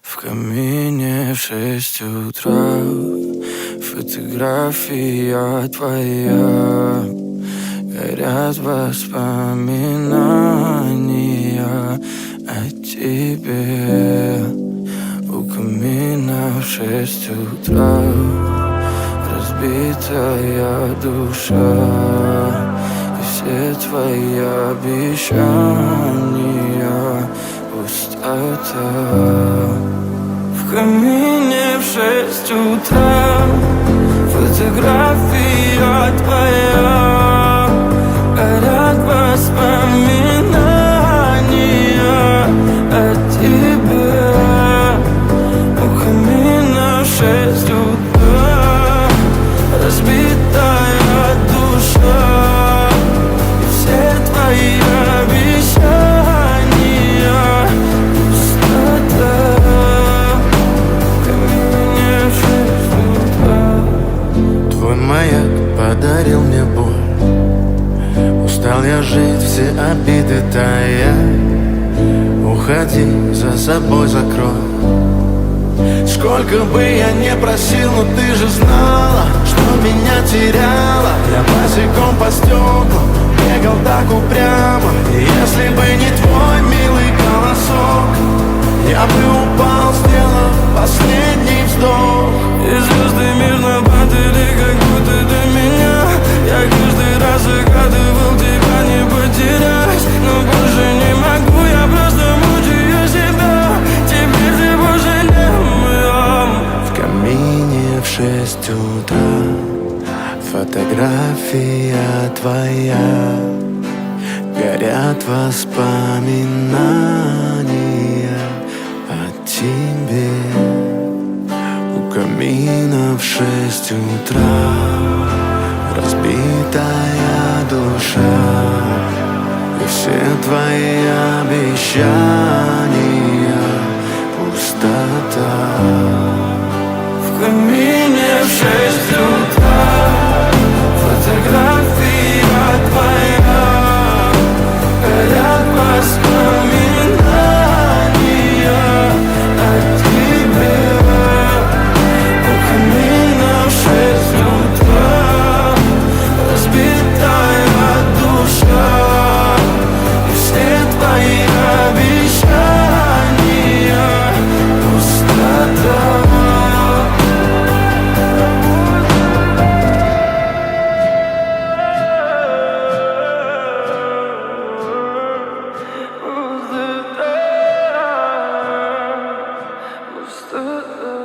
В камине в 6 утра фотография твоя. Горят воспоминания о тебе. У камина в 6 утра разбитая душа. И все твои обещания пустота. В камине в 6 утра фотография твоя. Горят воспоминания о тебе. У камина в 6 утра разбитая душа. И все твои обещания пустота. В камине в 6 утра. Твой маяк подарил мне боль. Устал я жить, все обиды тая. Уходи, за собой закрой. Сколько бы я не просил, но ты же знала, что меня теряла. Я босиком по стеклам бегал так упрямо. И если бы не твой милый голосок, я бы упал, сделав последний вздох. И звезды мирно падали, как будто до меня. Я каждый раз загадывал тебя не потерять, но больше не могу, я просто мучаю себя. Теперь ты пожалел моем. В камине в 6 утра фотография твоя. Горят воспоминания о тебе. У камина в 6 утра разбитая душа. И все твои обещания пустота. В камине в 6 утра фотография твоя. Горят воспоминания о тебе. У камина в 6 утра разбитая душа. И все твои обещания пустота. Пустота.